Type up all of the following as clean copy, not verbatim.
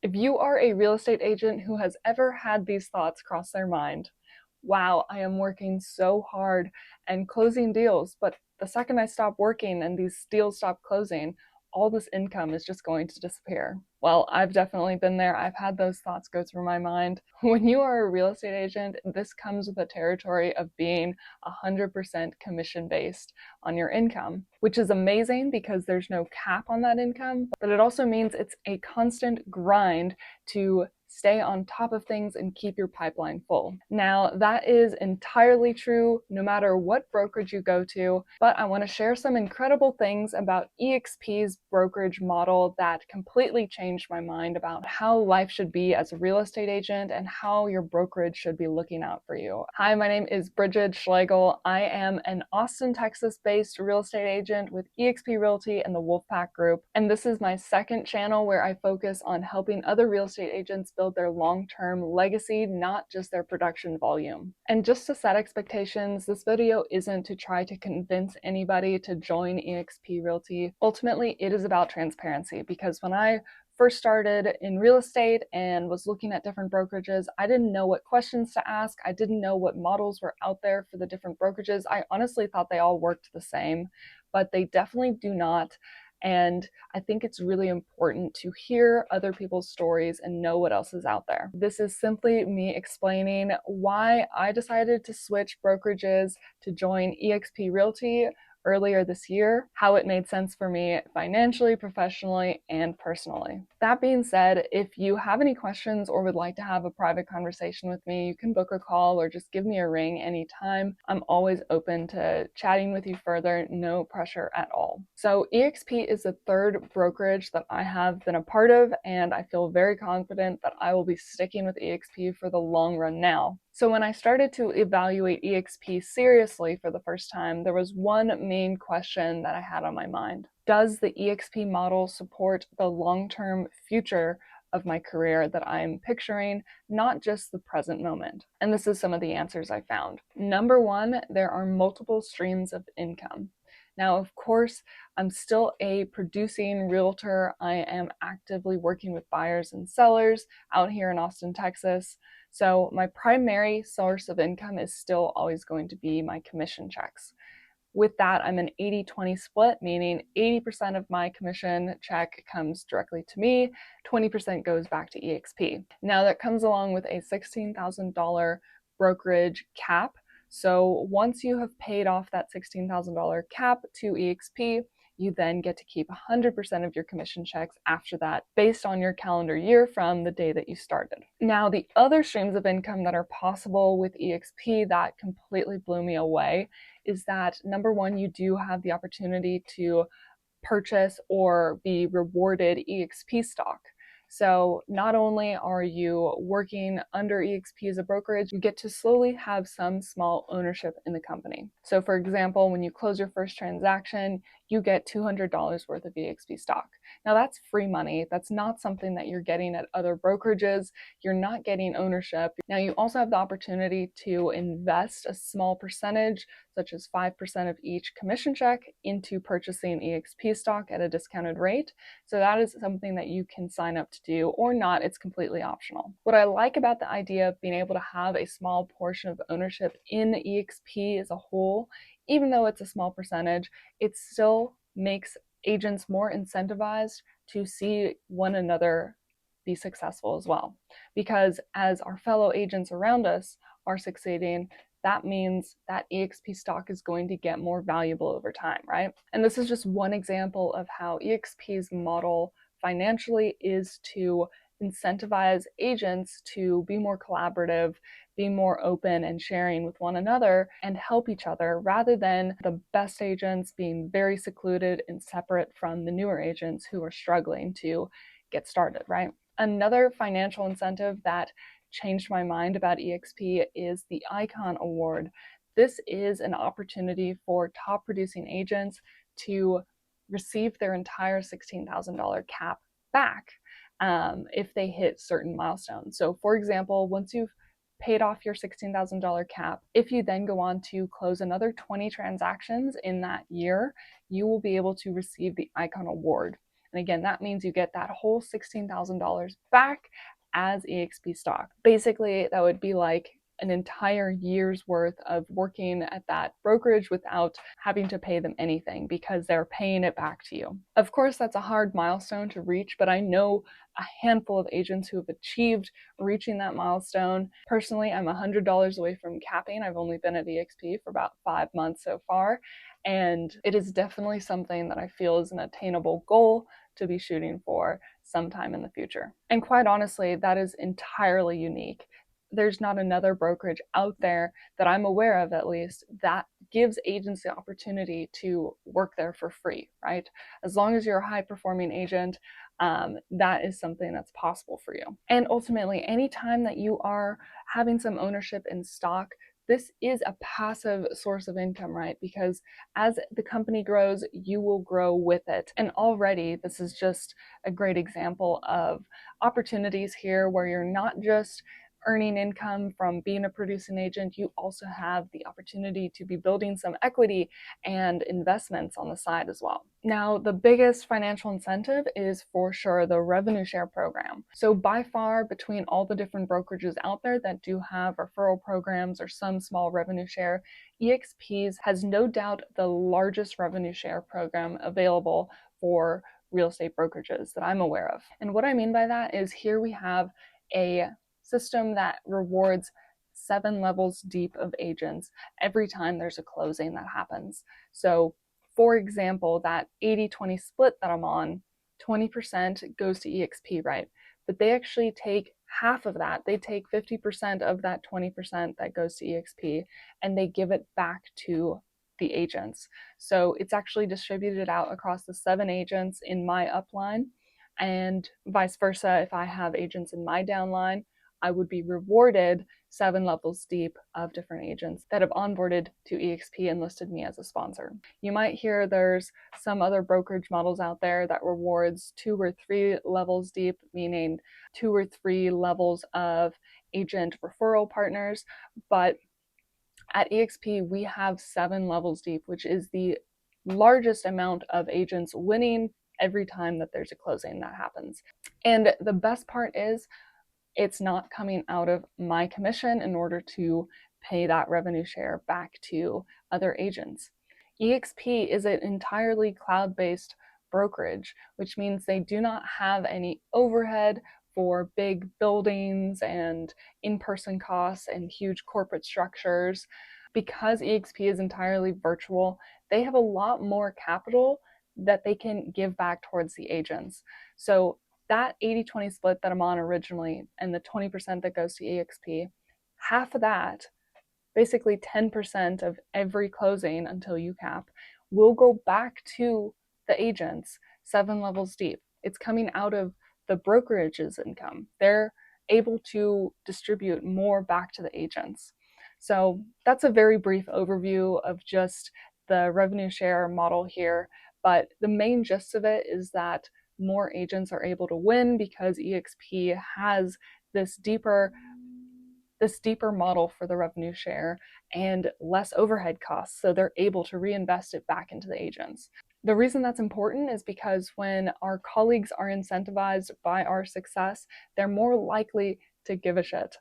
If you are a real estate agent who has ever had these thoughts cross their mind, wow, I am working so hard and closing deals, but the second I stop working and these deals stop closing, all this income is just going to disappear. Well, I've definitely been there. I've had those thoughts go through my mind. When you are a real estate agent, this comes with the territory of being 100% commission based on your income, which is amazing because there's no cap on that income, but it also means it's a constant grind to stay on top of things and keep your pipeline full. Now, that is entirely true no matter what brokerage you go to, but I want to share some incredible things about EXP's brokerage model that completely changed my mind about how life should be as a real estate agent and how your brokerage should be looking out for you. Hi, my name is Bridget Schlegel. I am an Austin, Texas-based real estate agent with EXP Realty and the Wolfpack Group, and this is my second channel where I focus on helping other real estate agents build their long-term legacy, not just their production volume. And just to set expectations, this video isn't to try to convince anybody to join EXP Realty. Ultimately, it is about transparency, because when I first started in real estate and was looking at different brokerages, I didn't know what questions to ask. I didn't know what models were out there for the different brokerages. I honestly thought they all worked the same, but they definitely do not. And I think it's really important to hear other people's stories and know what else is out there. This is simply me explaining why I decided to switch brokerages to join EXP Realty earlier this year, how it made sense for me financially, professionally, and personally. That being said, if you have any questions or would like to have a private conversation with me, you can book a call or just give me a ring anytime. I'm always open to chatting with you further, no pressure at all. So EXP is the third brokerage that I have been a part of, and I feel very confident that I will be sticking with EXP for the long run now. So when I started to evaluate EXP seriously for the first time, there was one main question that I had on my mind. Does the EXP model support the long-term future of my career that I'm picturing, not just the present moment? And this is some of the answers I found. Number one, there are multiple streams of income. Now, of course, I'm still a producing realtor. I am actively working with buyers and sellers out here in Austin, Texas. So my primary source of income is still always going to be my commission checks. With that, I'm an 80-20 split, meaning 80% of my commission check comes directly to me, 20% goes back to EXP. Now that comes along with a $16,000 brokerage cap. So once you have paid off that $16,000 cap to EXP, you then get to keep 100% of your commission checks after that, based on your calendar year from the day that you started. Now, the other streams of income that are possible with EXP that completely blew me away is that, number one, you do have the opportunity to purchase or be rewarded EXP stock. So not only are you working under EXP as a brokerage, you get to slowly have some small ownership in the company. So for example, when you close your first transaction, you get $200 worth of EXP stock. Now that's free money. That's not something that you're getting at other brokerages. You're not getting ownership. Now you also have the opportunity to invest a small percentage, such as 5% of each commission check, into purchasing EXP stock at a discounted rate. So that is something that you can sign up to do or not. It's completely optional. What I like about the idea of being able to have a small portion of ownership in EXP as a whole, even though it's a small percentage, it still makes agents more incentivized to see one another be successful as well. Because as our fellow agents around us are succeeding, that means that EXP stock is going to get more valuable over time, right? And this is just one example of how EXP's model financially is to incentivize agents to be more collaborative, be more open and sharing with one another, and help each other, rather than the best agents being very secluded and separate from the newer agents who are struggling to get started, right? Another financial incentive that changed my mind about EXP is the Icon Award. This is an opportunity for top producing agents to receive their entire $16,000 cap back if they hit certain milestones. So for example, once you've paid off your $16,000 cap, if you then go on to close another 20 transactions in that year, you will be able to receive the Icon Award. And again, that means you get that whole $16,000 back as EXP stock. Basically, that would be like an entire year's worth of working at that brokerage without having to pay them anything because they're paying it back to you. Of course, that's a hard milestone to reach, but I know a handful of agents who have achieved reaching that milestone. Personally, I'm $100 away from capping. I've only been at EXP for about 5 months so far, and it is definitely something that I feel is an attainable goal to be shooting for sometime in the future. And quite honestly, that is entirely unique. There's not another brokerage out there that I'm aware of, at least, that gives agents the opportunity to work there for free, right? As long as you're a high performing agent, that is something that's possible for you. And ultimately, anytime that you are having some ownership in stock, this is a passive source of income, right? Because as the company grows, you will grow with it. And already, this is just a great example of opportunities here where you're not just earning income from being a producing agent, you also have the opportunity to be building some equity and investments on the side as well. Now, the biggest financial incentive is for sure the revenue share program. So by far, between all the different brokerages out there that do have referral programs or some small revenue share, EXP's has no doubt the largest revenue share program available for real estate brokerages that I'm aware of. And what I mean by that is here we have a system that rewards 7 levels deep of agents every time there's a closing that happens. So for example, that 80-20 split that I'm on, 20% goes to EXP, right? But they actually take half of that. They take 50% of that 20% that goes to EXP and they give it back to the agents. So it's actually distributed out across the 7 agents in my upline, and vice versa. If I have agents in my downline, I would be rewarded 7 levels deep of different agents that have onboarded to EXP and listed me as a sponsor. You might hear there's some other brokerage models out there that rewards 2 or 3 levels deep, meaning 2 or 3 levels of agent referral partners. But at EXP, we have 7 levels deep, which is the largest amount of agents winning every time that there's a closing that happens. And the best part is, it's not coming out of my commission in order to pay that revenue share back to other agents. EXP is an entirely cloud-based brokerage, which means they do not have any overhead for big buildings and in-person costs and huge corporate structures. Because EXP is entirely virtual, they have a lot more capital that they can give back towards the agents. So that 80-20 split that I'm on originally and the 20% that goes to EXP, half of that, basically 10% of every closing until you cap, will go back to the agents 7 levels deep. It's coming out of the brokerage's income. They're able to distribute more back to the agents. So that's a very brief overview of just the revenue share model here. But the main gist of it is that more agents are able to win because EXP has this deeper model for the revenue share and less overhead costs, so they're able to reinvest it back into the agents. The reason that's important is because when our colleagues are incentivized by our success, they're more likely to give a shit.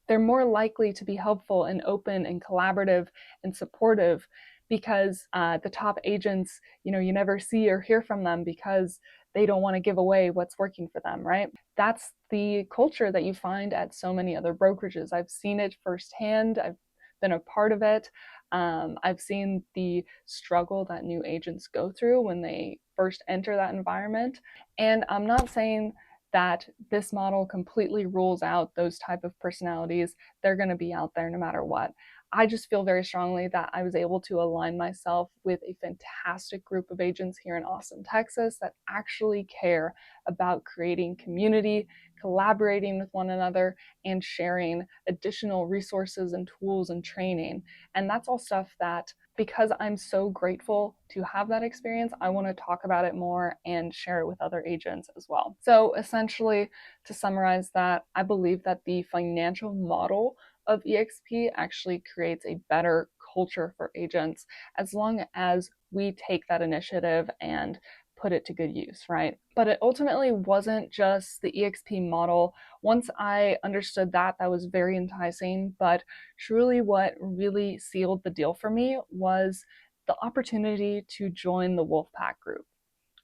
They're more likely to be helpful and open and collaborative and supportive because the top agents, you never see or hear from them because they don't want to give away what's working for them, right? That's the culture that you find at so many other brokerages. I've seen it firsthand. I've been a part of it. I've seen the struggle that new agents go through when they first enter that environment. And I'm not saying that this model completely rules out those type of personalities. They're going to be out there no matter what. I just feel very strongly that I was able to align myself with a fantastic group of agents here in Austin, Texas that actually care about creating community, collaborating with one another, and sharing additional resources and tools and training. And that's all stuff that, because I'm so grateful to have that experience, I want to talk about it more and share it with other agents as well. So essentially, to summarize that, I believe that the financial model of EXP actually creates a better culture for agents as long as we take that initiative and put it to good use, right? But it ultimately wasn't just the EXP model. Once I understood that, that was very enticing, but truly what really sealed the deal for me was the opportunity to join the Wolfpack group.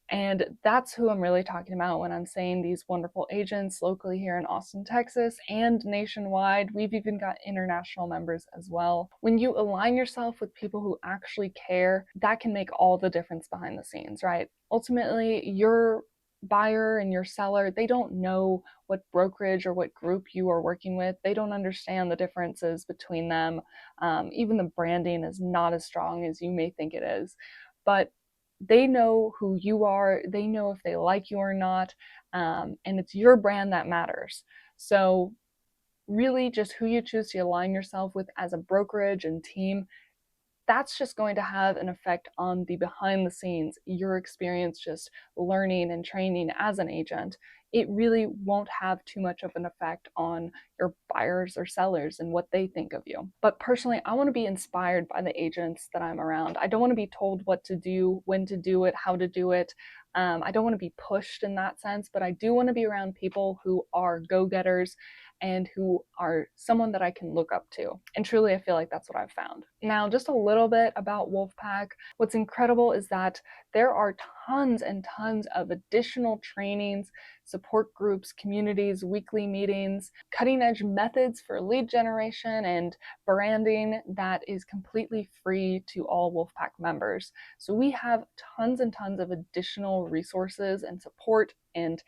And that's who I'm really talking about when I'm saying these wonderful agents locally here in Austin, Texas, and nationwide. We've even got international members as well. When you align yourself with people who actually care, that can make all the difference behind the scenes, right? Ultimately, your buyer and your seller, they don't know what brokerage or what group you are working with. They don't understand the differences between them. Even the branding is not as strong as you may think it is. But they know who you are, they know if they like you or not, and it's your brand that matters. So really just who you choose to align yourself with as a brokerage and team, that's just going to have an effect on the behind the scenes, your experience just learning and training as an agent. It really won't have too much of an effect on your buyers or sellers and what they think of you. But personally, I want to be inspired by the agents that I'm around. I don't want to be told what to do, when to do it, how to do it. I don't want to be pushed in that sense, but I do want to be around people who are go-getters and who are someone that I can look up to. And truly, I feel like that's what I've found. Now, just a little bit about Wolfpack. What's incredible is that there are tons and tons of additional trainings, support groups, communities, weekly meetings, cutting edge methods for lead generation and branding that is completely free to all Wolfpack members. So we have tons and tons of additional resources and support and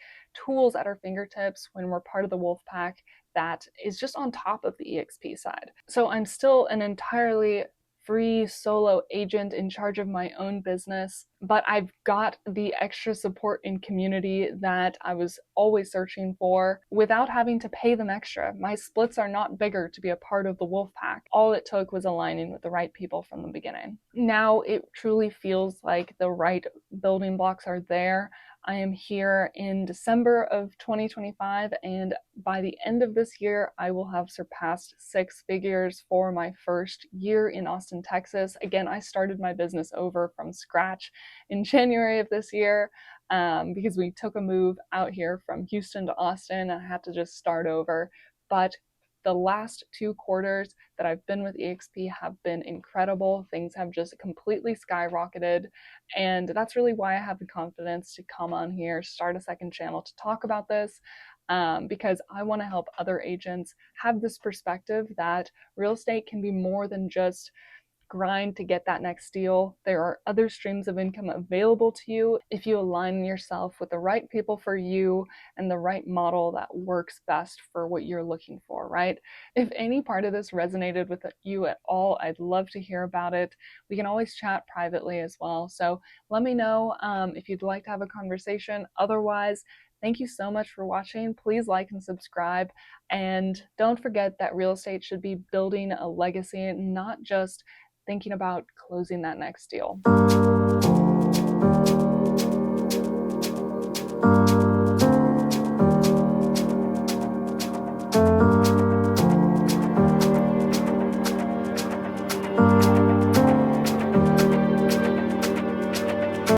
tools at our fingertips when we're part of the Wolfpack that is just on top of the EXP side. So I'm still an entirely free solo agent in charge of my own business, but I've got the extra support and community that I was always searching for without having to pay them extra. My splits are not bigger to be a part of the Wolfpack. All it took was aligning with the right people from the beginning. Now it truly feels like the right building blocks are there. I am here in December of 2025, and by the end of this year, I will have surpassed 6 figures for my first year in Austin, Texas. Again, I started my business over from scratch in January of this year because we took a move out here from Houston to Austin, and I had to just start over. But the last 2 quarters that I've been with EXP have been incredible. Things have just completely skyrocketed, and that's really why I have the confidence to come on here, start a second channel to talk about this, because I want to help other agents have this perspective that real estate can be more than just grind to get that next deal. There are other streams of income available to you if you align yourself with the right people for you and the right model that works best for what you're looking for, right? If any part of this resonated with you at all, I'd love to hear about it. We can always chat privately as well. So let me know if you'd like to have a conversation. Otherwise, thank you so much for watching. Please like and subscribe. And don't forget that real estate should be building a legacy, not just thinking about closing that next deal.